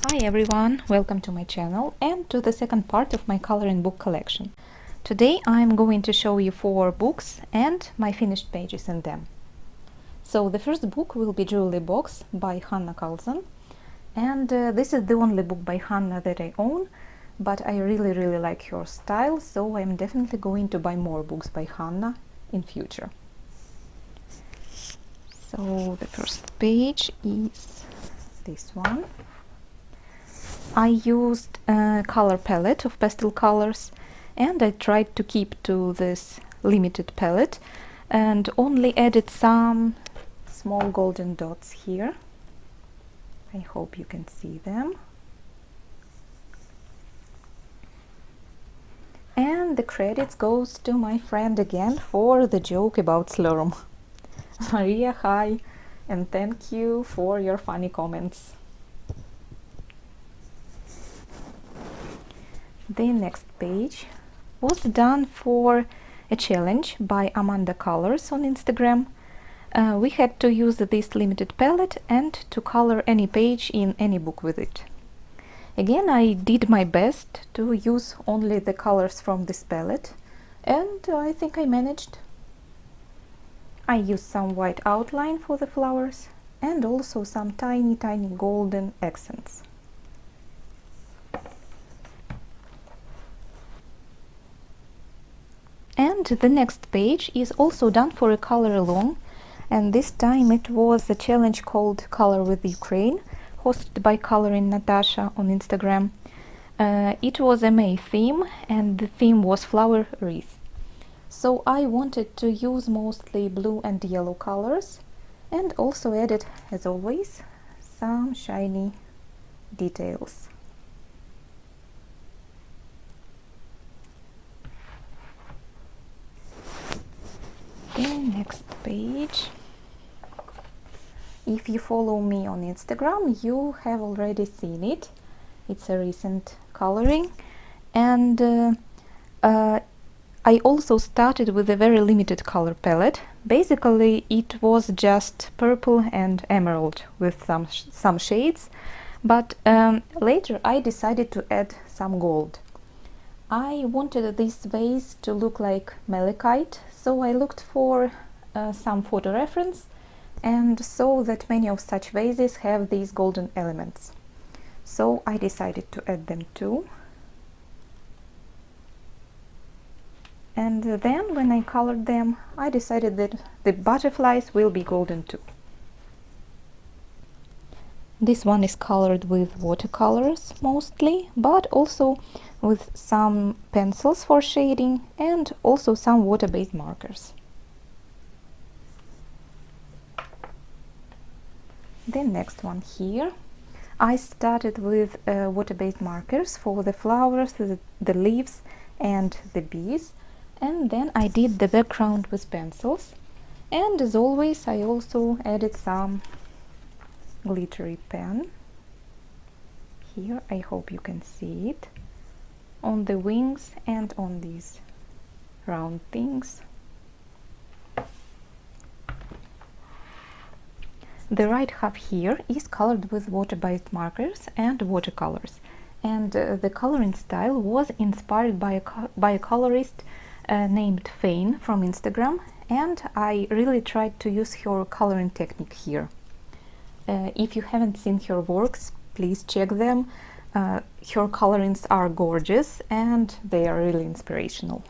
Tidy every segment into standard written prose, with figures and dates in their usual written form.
Hi everyone, welcome to my channel and to the second part of my coloring book collection. Today I'm going to show you 4 books and my finished pages in them. So the first book will be Jewerly box by Hanna Karlzon, and this is the only book by Hanna that I own, but I really like her style, so I'm definitely going to buy more books by Hanna in future. So the first page is this one. I used a color palette of pastel colors and I tried to keep to this limited palette and only added some small golden dots here. I hope you can see them. And the credits goes to my friend again for the joke about slurm. Maria, hi, and thank you for your funny comments. The next page was done for a challenge by Amanda Colors on Instagram. We had to use this limited palette and to color any page in any book with it. Again, I did my best to use only the colors from this palette, and I think I managed. I used some white outline for the flowers and also some tiny golden accents. And the next page is also done for a color along, and this time it was a challenge called Color with Ukraine, hosted by Coloring Natasha on Instagram. It was a May theme and the theme was flower wreath. So I wanted to use mostly blue and yellow colors and also added, as always, some shiny details. The next page. If you follow me on Instagram, you have already seen it. It's a recent coloring, and I also started with a very limited color palette. Basically, it was just purple and emerald with some shades, but later I decided to add some gold. I wanted this vase to look like malachite, so I looked for some photo reference and saw that many of such vases have these golden elements. So I decided to add them too. And then when I colored them, I decided that the butterflies will be golden too. This one is colored with watercolors mostly, but also with some pencils for shading and also some water-based markers. The next one here. I started with water-based markers for the flowers, the leaves and the bees, and then I did the background with pencils, and as always I also added some glittery pen here. I hope you can see it on the wings and on these round things. The right half here is colored with water-based markers and watercolors, and the coloring style was inspired by a colorist named Fane from Instagram, and I really tried to use her coloring technique here. If you haven't seen her works, please check them. Her colorings are gorgeous and they are really inspirational.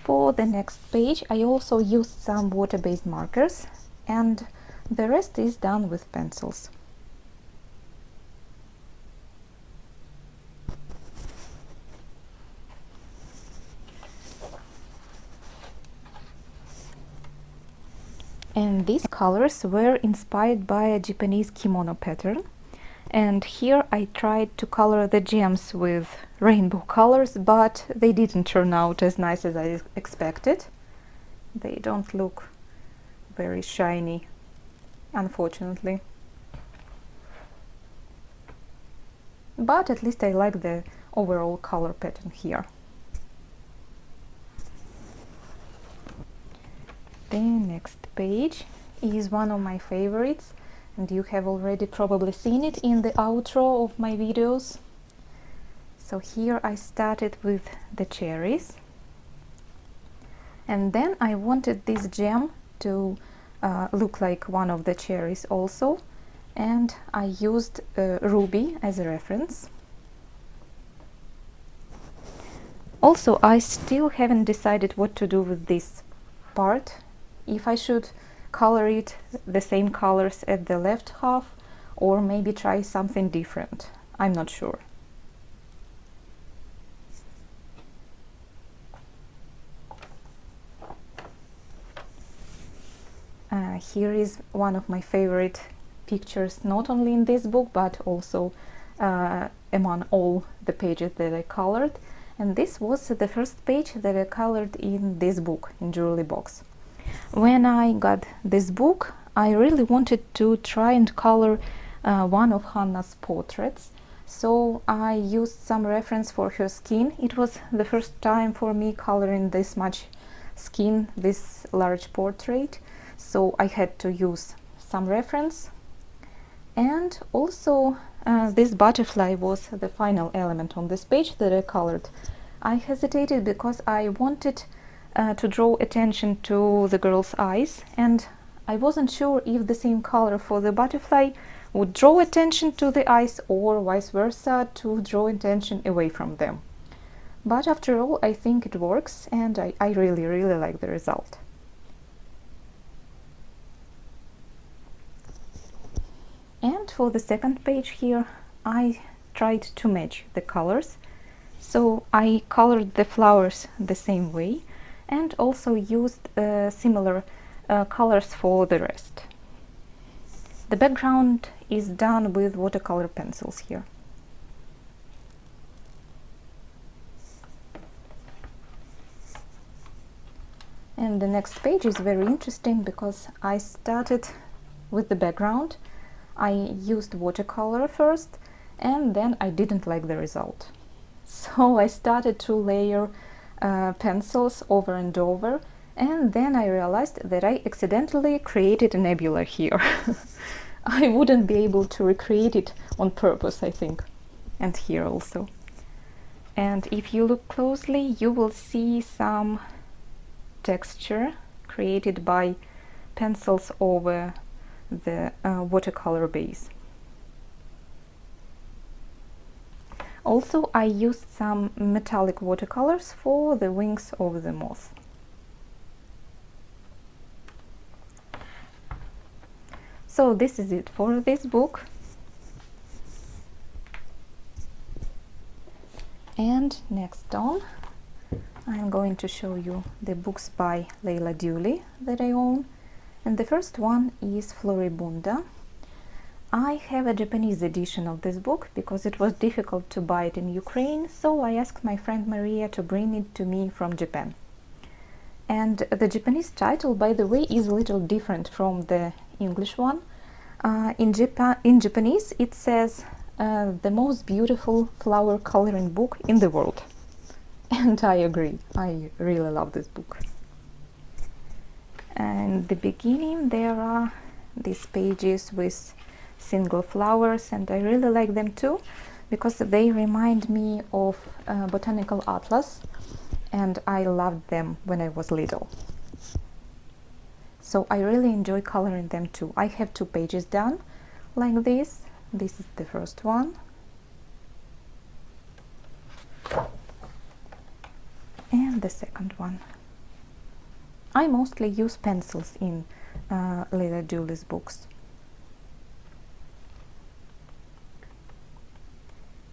For the next page I also used some water-based markers, and the rest is done with pencils. And these colors were inspired by a Japanese kimono pattern, and here I tried to color the gems with rainbow colors, but they didn't turn out as nice as I expected. They don't look very shiny, unfortunately. But at least I like the overall color pattern here. The next page is one of my favorites, and you have already probably seen it in the outro of my videos. So here I started with the cherries, and then I wanted this gem to look like one of the cherries also, and I used ruby as a reference. Also, I still haven't decided what to do with this part, if I should color it the same colors at the left half or maybe try something different. I'm not sure. Here is one of my favorite pictures, not only in this book but also among all the pages that I colored. And this was the first page that I colored in this book, in Jewerly box. When I got this book, I really wanted to try and color one of Hanna's portraits. So I used some reference for her skin. It was the first time for me coloring this much skin, this large portrait. So I had to use some reference. And also this butterfly was the final element on this page that I colored. I hesitated because I wanted to draw attention to the girl's eyes, and I wasn't sure if the same color for the butterfly would draw attention to the eyes or vice versa, to draw attention away from them. But after all, I think it works, and I really like the result. And for the second page here, I tried to match the colors. So I colored the flowers the same way and also used similar colors for the rest. The background is done with watercolor pencils here. And the next page is very interesting because I started with the background. I used watercolor first, and then I didn't like the result. So I started to layer pencils over and over, and then I realized that I accidentally created a nebula here. I wouldn't be able to recreate it on purpose, I think, and here also. And if you look closely, you will see some texture created by pencils over the watercolor base. Also, I used some metallic watercolors for the wings of the moth. So this is it for this book. And next on, I'm going to show you the books by Leila Duly that I own. And the first one is Floribunda. I have a Japanese edition of this book because it was difficult to buy it in Ukraine, so I asked my friend Maria to bring it to me from Japan. And the Japanese title, by the way, is a little different from the English one. In Japanese it says the most beautiful flower coloring book in the world. And I agree, I really love this book. And the beginning there are these pages with single flowers, and I really like them too because they remind me of Botanical Atlas, and I loved them when I was little. So I really enjoy coloring them too. I have 2 pages done like this. This is the first one. And the second one. I mostly use pencils in Leila Duly's books.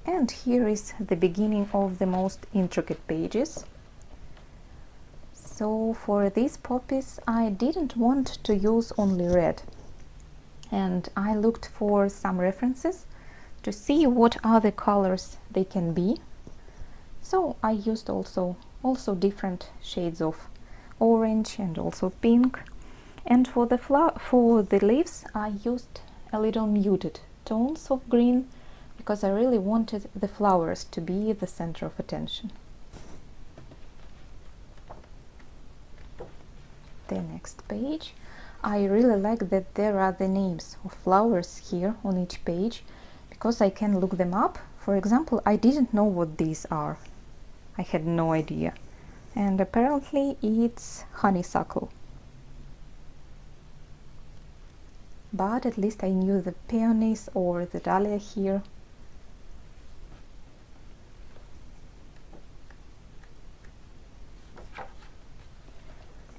And here is the beginning of the most intricate pages. So for these poppies I didn't want to use only red, and I looked for some references to see what other colors they can be. So I used also different shades of orange and also pink. And for the leaves I used a little muted tones of green because I really wanted the flowers to be the center of attention. The next page, I really like that there are the names of flowers here on each page, because I can look them up. For example, I didn't know what these are. I had no idea. And apparently it's honeysuckle. But at least I knew the peonies or the dahlia here.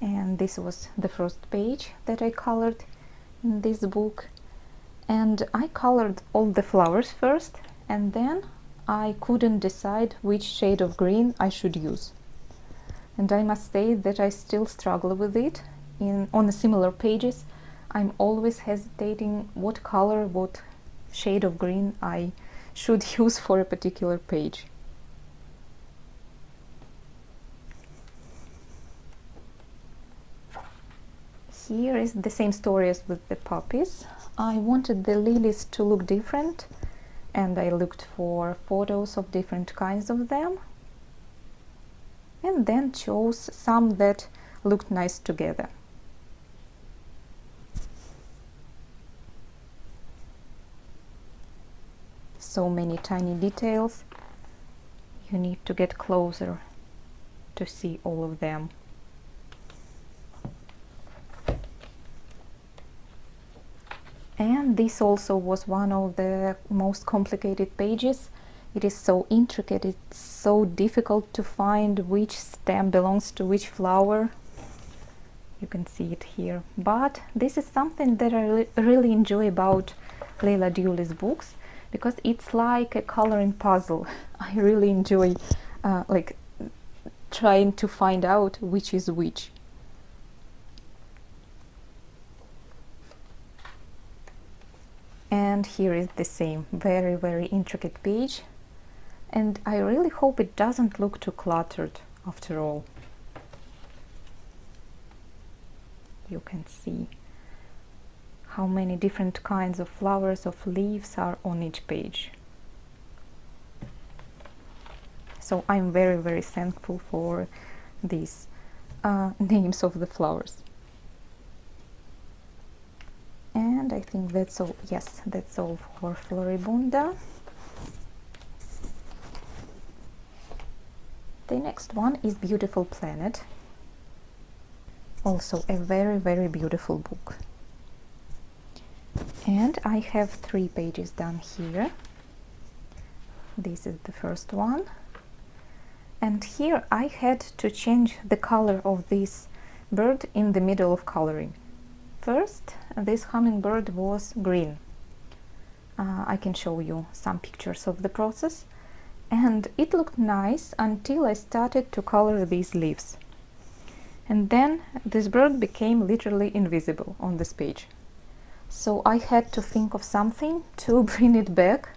And this was the first page that I colored in this book. And I colored all the flowers first, and then I couldn't decide which shade of green I should use. And I must say that I still struggle with it. On the similar pages, I'm always hesitating what color, what shade of green I should use for a particular page. Here is the same story as with the poppies. I wanted the lilies to look different, and I looked for photos of different kinds of them, and then chose some that looked nice together. So many tiny details. You need to get closer to see all of them. And this also was one of the most complicated pages. It is so intricate, it's so difficult to find which stem belongs to which flower. You can see it here. But this is something that I really enjoy about Leila Duly's books, because it's like a coloring puzzle. I really enjoy like trying to find out which is which. And here is the same very, very intricate page, and I really hope it doesn't look too cluttered after all. You can see how many different kinds of flowers, of leaves are on each page. So I'm very, very thankful for these names of the flowers. And I think that's all. Yes, that's all for Floribunda. The next one is Beautiful Planet. Also a very, very beautiful book. And I have 3 pages done here. This is the first one. And here I had to change the color of this bird in the middle of coloring. First, this hummingbird was green. I can show you some pictures of the process. And it looked nice until I started to color these leaves. And then this bird became literally invisible on this page. So I had to think of something to bring it back,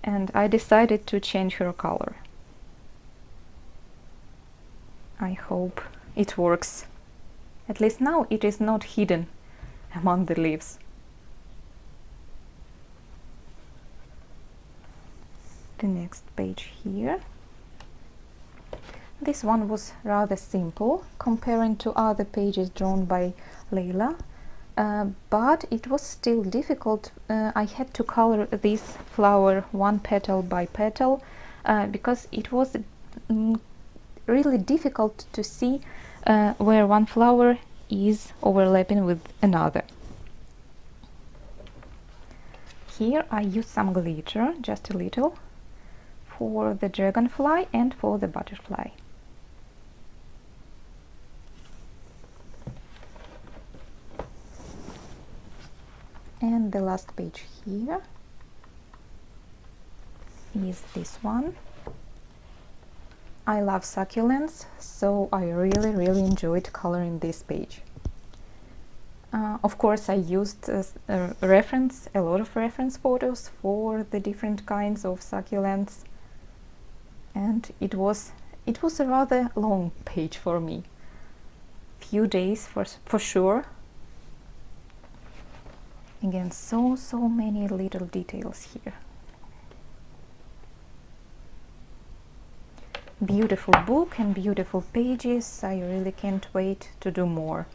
and I decided to change her color. I hope it works. At least now it is not hidden among the leaves. The next page here. This one was rather simple comparing to other pages drawn by Leila, but it was still difficult. I had to color this flower one petal by petal because it was really difficult to see where one flower is overlapping with another. Here I use some glitter, just a little, for the dragonfly and for the butterfly. And the last page here is this one. I love succulents, so I really enjoyed coloring this page. Of course, I used a lot of reference photos for the different kinds of succulents, and it was a rather long page for me. Few days for sure. Again, so many little details here. Beautiful book and beautiful pages. I really can't wait to do more.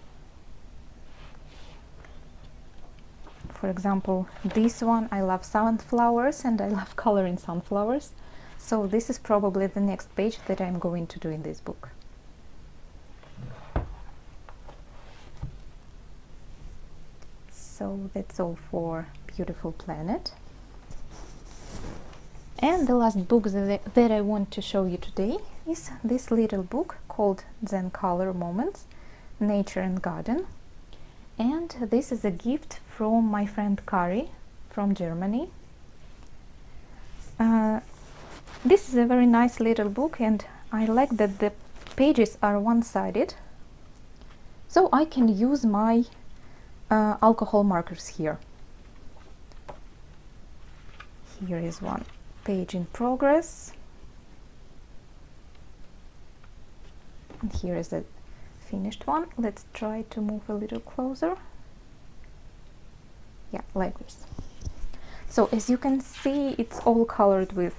for example, this one, I love sunflowers and I love coloring sunflowers. So this is probably the next page that I'm going to do in this book. So that's all for Beautiful Planet. And the last book that I want to show you today is this little book called Zen Color Moments, Nature and Garden. And this is a gift from my friend Kari from Germany. This is a very nice little book, and I like that the pages are one-sided, so I can use my alcohol markers here. Here is one page in progress, and here is the finished one. Let's try to move a little closer. Yeah, like this. So as you can see, it's all colored with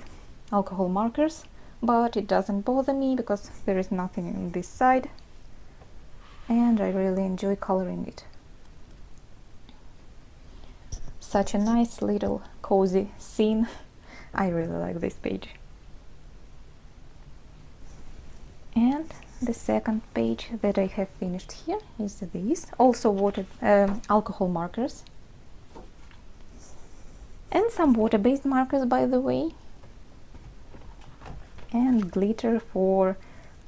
alcohol markers, but it doesn't bother me because there is nothing on this side, and I really enjoy coloring it. Such a nice little cozy scene. I really like this page. And the second page that I have finished here is this, also alcohol markers, and some water-based markers, by the way, and glitter for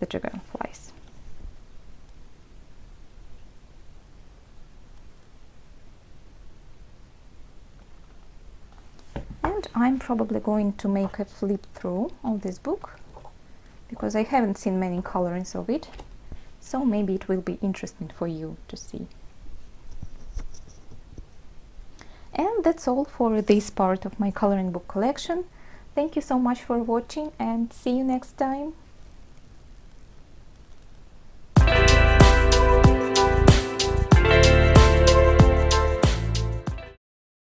the dragonflies. And I'm probably going to make a flip through of this book because I haven't seen many colorings of it, so maybe it will be interesting for you to see. And that's all for this part of my coloring book collection. Thank you so much for watching, and see you next time.